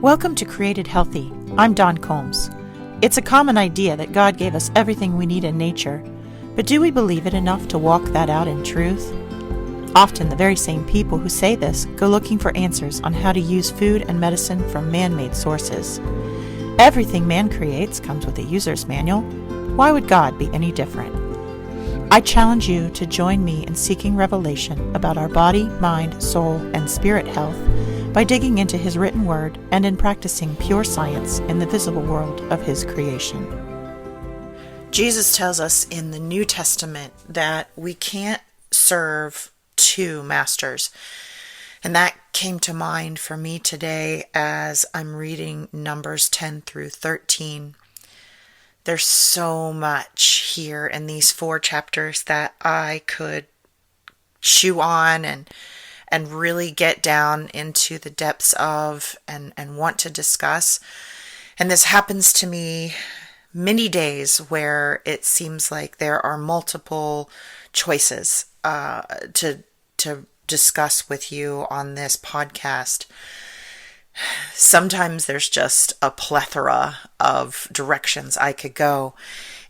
Welcome to Created Healthy. I'm Dawn Combs. It's a common idea that God gave us everything we need in nature, but do we believe it enough to walk that out in truth? Often the very same people who say this go looking for answers on how to use food and medicine from man-made sources. Everything man creates comes with a user's manual. Why would God be any different? I challenge you to join me in seeking revelation about our body, mind, soul, and spirit health by digging into His written word and in practicing pure science in the visible world of His creation. Jesus tells us in the New Testament that we can't serve two masters. And that came to mind for me today as I'm reading Numbers 10 through 13. There's so much here in these 4 chapters that I could chew on and really get down into the depths of and want to discuss. And this happens to me many days where it seems like there are multiple choices to discuss with you on this podcast. Sometimes there's just a plethora of directions I could go,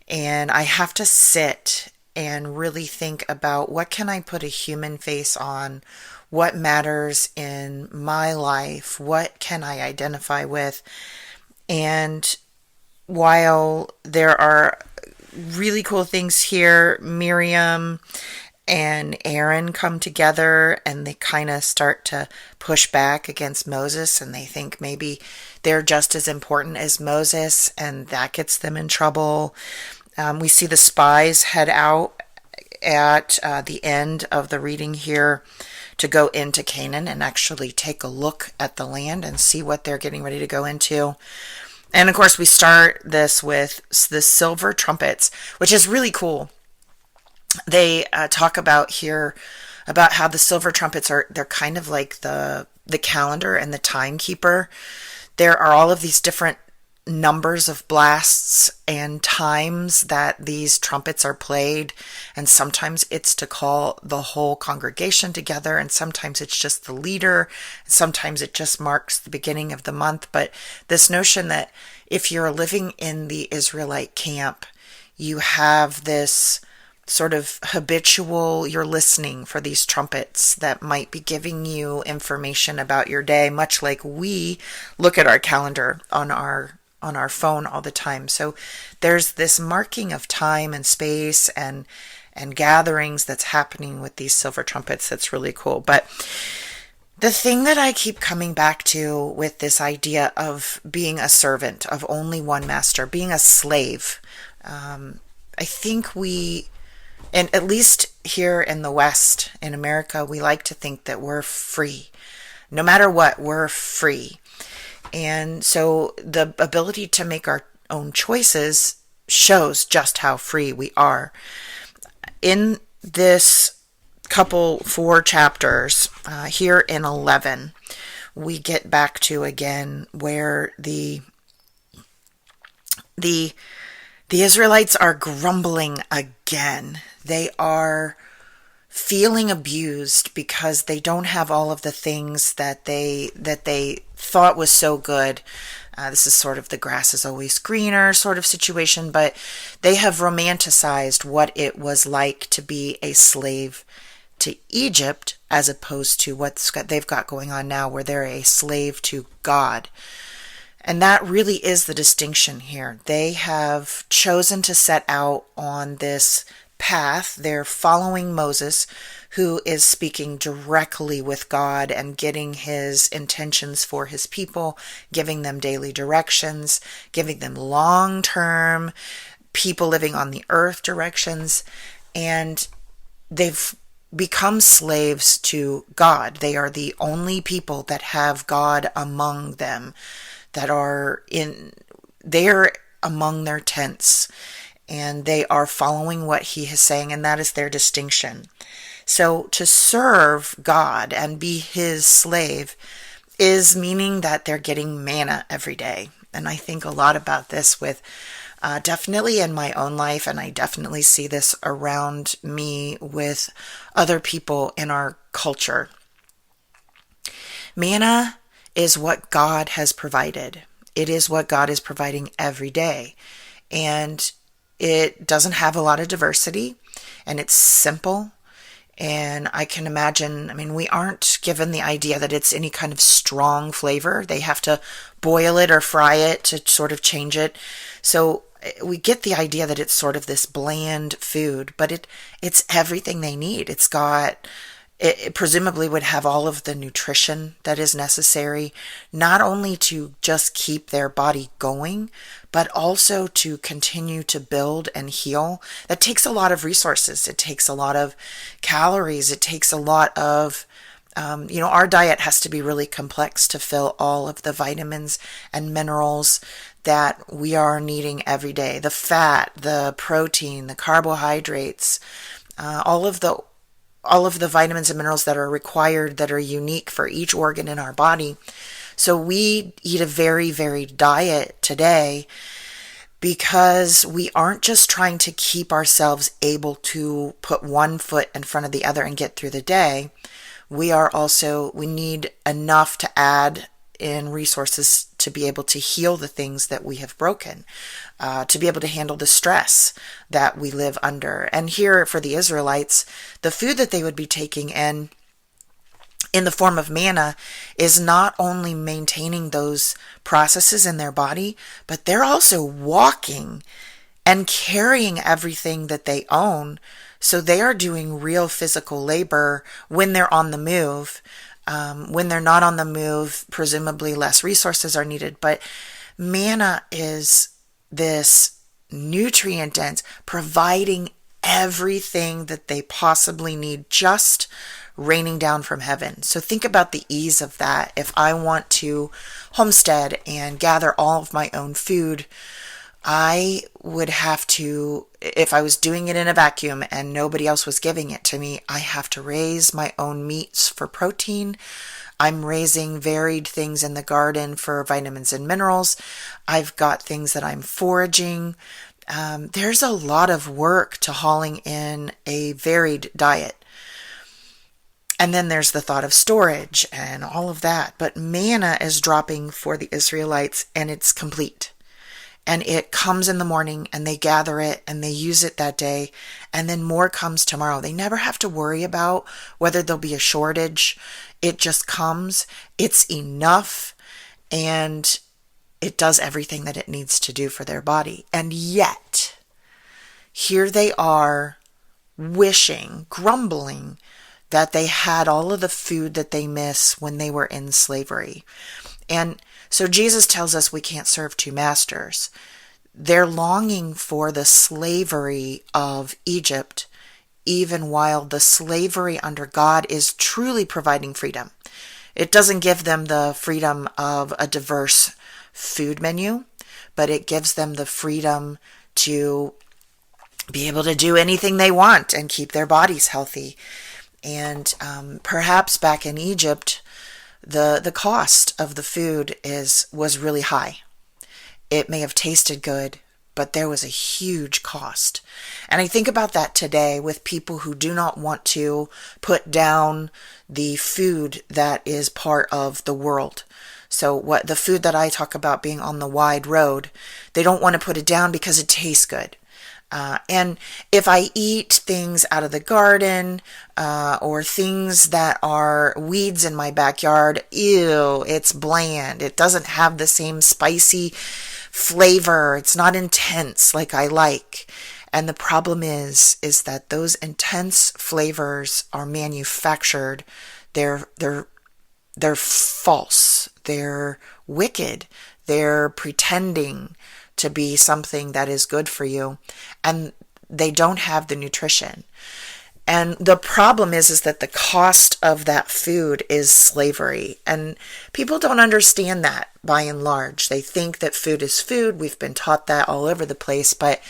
and I have to sit and really think about what can I put a human face on, what matters in my life, what can I identify with. And while there are really cool things here, Miriam and Aaron come together and they kind of start to push back against Moses, and they think maybe they're just as important as Moses, and that gets them in trouble. We see the spies head out at the end of the reading here to go into Canaan and actually take a look at the land and see what they're getting ready to go into. And of course, we start this with the silver trumpets, which is really cool. They talk about here about how the silver trumpets they're kind of like the calendar and the timekeeper. There are all of these different numbers of blasts and times that these trumpets are played, and sometimes it's to call the whole congregation together, and sometimes it's just the leader, sometimes it just marks the beginning of the month. But this notion that if you're living in the Israelite camp, you have this sort of habitual, you're listening for these trumpets that might be giving you information about your day, much like we look at our calendar on our phone all the time. So there's this marking of time and space and gatherings that's happening with these silver trumpets that's really cool. But the thing that I keep coming back to with this idea of being a servant of only one master, being a slave, I think and at least here in the West, in America, we like to think that we're free. No matter what, we're free. And so the ability to make our own choices shows just how free we are. In this 4 chapters, here in 11, we get back to again where the Israelites are grumbling again. They are feeling abused because they don't have all of the things that they thought was so good. This is sort of the grass is always greener sort of situation, but they have romanticized what it was like to be a slave to Egypt as opposed to what they've got going on now where they're a slave to God. And that really is the distinction here. They have chosen to set out on this path. They're following Moses, who is speaking directly with God and getting his intentions for his people, giving them daily directions, giving them long-term people living on the earth directions. And they've become slaves to God. They are the only people that have God among them, they're among their tents, and they are following what he is saying, and that is their distinction. So to serve God and be his slave is meaning that they're getting manna every day. And I think a lot about this with definitely in my own life, and I definitely see this around me with other people in our culture. Manna is what God has provided. It is what God is providing every day. And it doesn't have a lot of diversity, and it's simple. And I can imagine, I mean, we aren't given the idea that it's any kind of strong flavor. They have to boil it or fry it to sort of change it. So we get the idea that it's sort of this bland food, but it's everything they need. It presumably would have all of the nutrition that is necessary, not only to just keep their body going, but also to continue to build and heal. That takes a lot of resources. It takes a lot of calories. It takes a lot of, our diet has to be really complex to fill all of the vitamins and minerals that we are needing every day. The fat, the protein, the carbohydrates, all of the vitamins and minerals that are required, that are unique for each organ in our body. So we eat a very varied diet today because we aren't just trying to keep ourselves able to put one foot in front of the other and get through the day. We need enough to add in resources to be able to heal the things that we have broken, to be able to handle the stress that we live under. And here for the Israelites, the food that they would be taking in the form of manna is not only maintaining those processes in their body, but they're also walking and carrying everything that they own. So they are doing real physical labor when they're on the move. When they're not on the move, presumably less resources are needed. But manna is this nutrient dense, providing everything that they possibly need, just raining down from heaven. So think about the ease of that. If I want to homestead and gather all of my own food, I would have to, if I was doing it in a vacuum and nobody else was giving it to me, I have to raise my own meats for protein. I'm raising varied things in the garden for vitamins and minerals. I've got things that I'm foraging. There's a lot of work to hauling in a varied diet. And then there's the thought of storage and all of that. But manna is dropping for the Israelites, and it's complete. And it comes in the morning, and they gather it and they use it that day, and then more comes tomorrow. They never have to worry about whether there'll be a shortage. It just comes, it's enough, and it does everything that it needs to do for their body. And yet, here they are wishing, grumbling that they had all of the food that they miss when they were in slavery. And so Jesus tells us we can't serve two masters. They're longing for the slavery of Egypt, even while the slavery under God is truly providing freedom. It doesn't give them the freedom of a diverse food menu, but it gives them the freedom to be able to do anything they want and keep their bodies healthy. And perhaps back in Egypt, the cost of the food was really high. It may have tasted good, but there was a huge cost. And I think about that today with people who do not want to put down the food that is part of the world. So what the food that I talk about being on the wide road, they don't want to put it down because it tastes good. And if I eat things out of the garden, or things that are weeds in my backyard, ew, it's bland. It doesn't have the same spicy flavor. It's not intense like I like. And the problem is that those intense flavors are manufactured. They're false. They're wicked. They're pretending to be something that is good for you, and they don't have the nutrition. And the problem is that the cost of that food is slavery, and people don't understand that by and large. They think that food is food. We've been taught that all over the place, but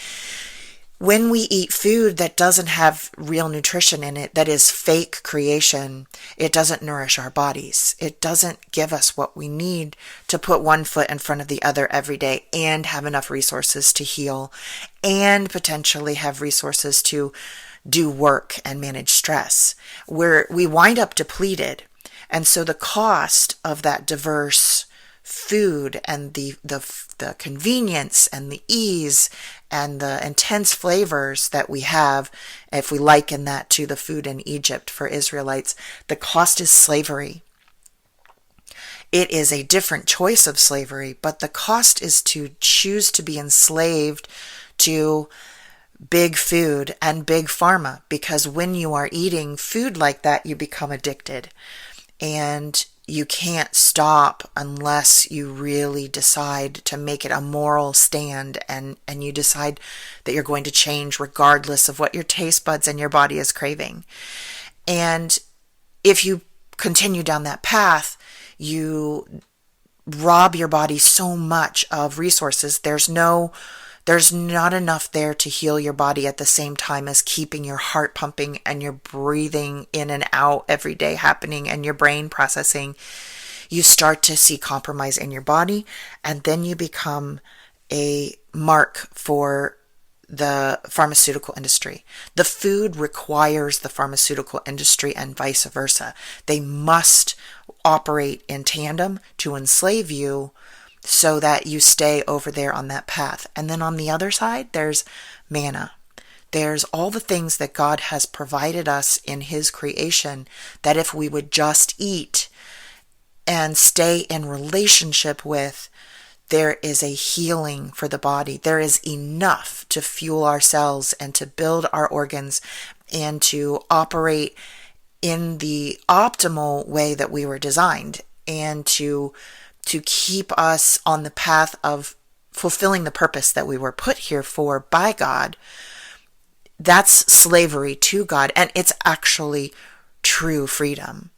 when we eat food that doesn't have real nutrition in it, that is fake creation, it doesn't nourish our bodies. It doesn't give us what we need to put one foot in front of the other every day and have enough resources to heal and potentially have resources to do work and manage stress. We wind up depleted. And so the cost of that diverse food and the convenience and the ease and the intense flavors that we have, if we liken that to the food in Egypt for Israelites, the cost is slavery. It is a different choice of slavery, but the cost is to choose to be enslaved to big food and big pharma, because when you are eating food like that, you become addicted. And you can't stop unless you really decide to make it a moral stand, and you decide that you're going to change regardless of what your taste buds and your body is craving. And if you continue down that path, you rob your body so much of resources. There's not enough there to heal your body at the same time as keeping your heart pumping and your breathing in and out every day happening and your brain processing. You start to see compromise in your body, and then you become a mark for the pharmaceutical industry. The food requires the pharmaceutical industry and vice versa. They must operate in tandem to enslave you so that you stay over there on that path. And then on the other side, there's manna. There's all the things that God has provided us in His creation that if we would just eat and stay in relationship with, there is a healing for the body. There is enough to fuel our cells and to build our organs and to operate in the optimal way that we were designed, and to keep us on the path of fulfilling the purpose that we were put here for by God. That's slavery to God, and it's actually true freedom.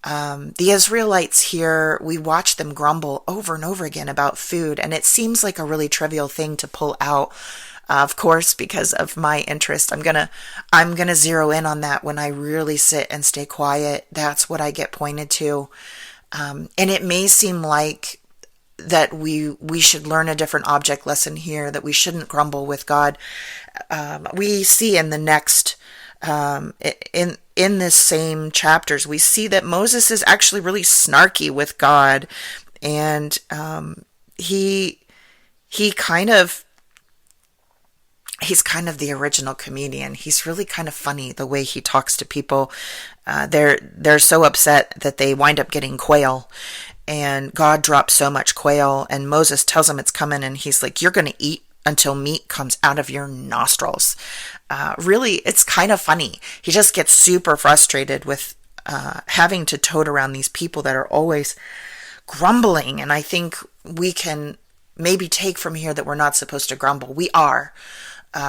The Israelites here, we watch them grumble over and over again about food, and it seems like a really trivial thing to pull out. Of course, because of my interest, I'm gonna zero in on that when I really sit and stay quiet. That's what I get pointed to. And it may seem like that we should learn a different object lesson here, that we shouldn't grumble with God. We see in the next, in this same chapters, we see that Moses is actually really snarky with God, and he kind of, he's kind of the original comedian. He's really kind of funny the way he talks to people. They're so upset that they wind up getting quail, and God drops so much quail, and Moses tells him it's coming, and he's like, "You're going to eat until meat comes out of your nostrils." Really, it's kind of funny. He just gets super frustrated with having to tote around these people that are always grumbling. And I think we can maybe take from here that we're not supposed to grumble. We are.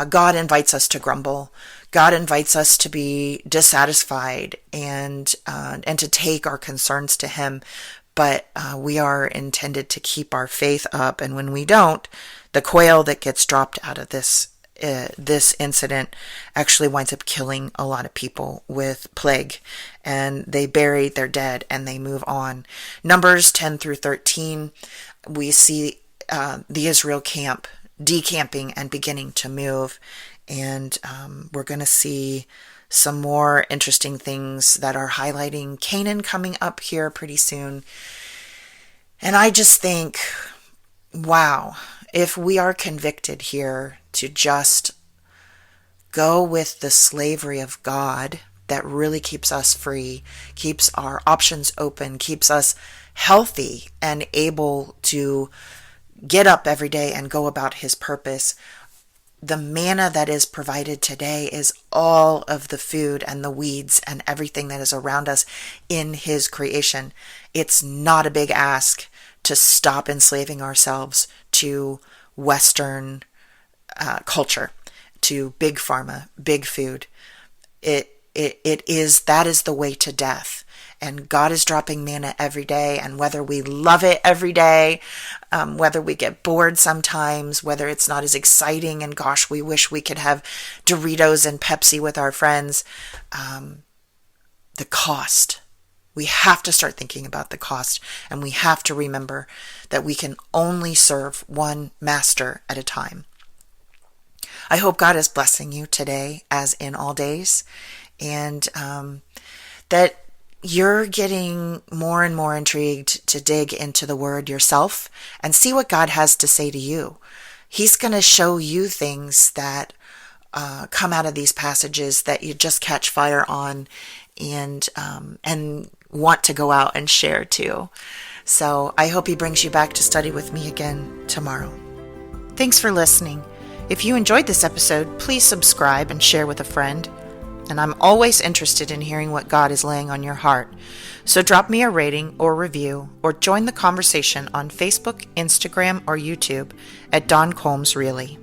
God invites us to grumble. God invites us to be dissatisfied and to take our concerns to Him. But we are intended to keep our faith up. And when we don't, the quail that gets dropped out of this incident actually winds up killing a lot of people with plague, and they bury their dead and they move on. Numbers 10 through 13, we see the Israel camp decamping and beginning to move, and we're going to see some more interesting things that are highlighting Canaan coming up here pretty soon. And I just think, wow, if we are convicted here to just go with the slavery of God that really keeps us free, keeps our options open, keeps us healthy and able to get up every day and go about His purpose, the manna that is provided today is all of the food and the weeds and everything that is around us in His creation. It's not a big ask to stop enslaving ourselves to Western culture, to big pharma, big food. That is the way to death. And God is dropping manna every day, and whether we love it every day, whether we get bored sometimes, whether it's not as exciting and gosh, we wish we could have Doritos and Pepsi with our friends, the cost. We have to start thinking about the cost, and we have to remember that we can only serve one master at a time. I hope God is blessing you today, as in all days, and that you're getting more and more intrigued to dig into the Word yourself and see what God has to say to you. He's going to show you things that come out of these passages that you just catch fire on and want to go out and share too. So I hope He brings you back to study with me again tomorrow. Thanks for listening. If you enjoyed this episode, please subscribe and share with a friend. And I'm always interested in hearing what God is laying on your heart. So drop me a rating or review, or join the conversation on Facebook, Instagram, or YouTube at Dawn Combs Really.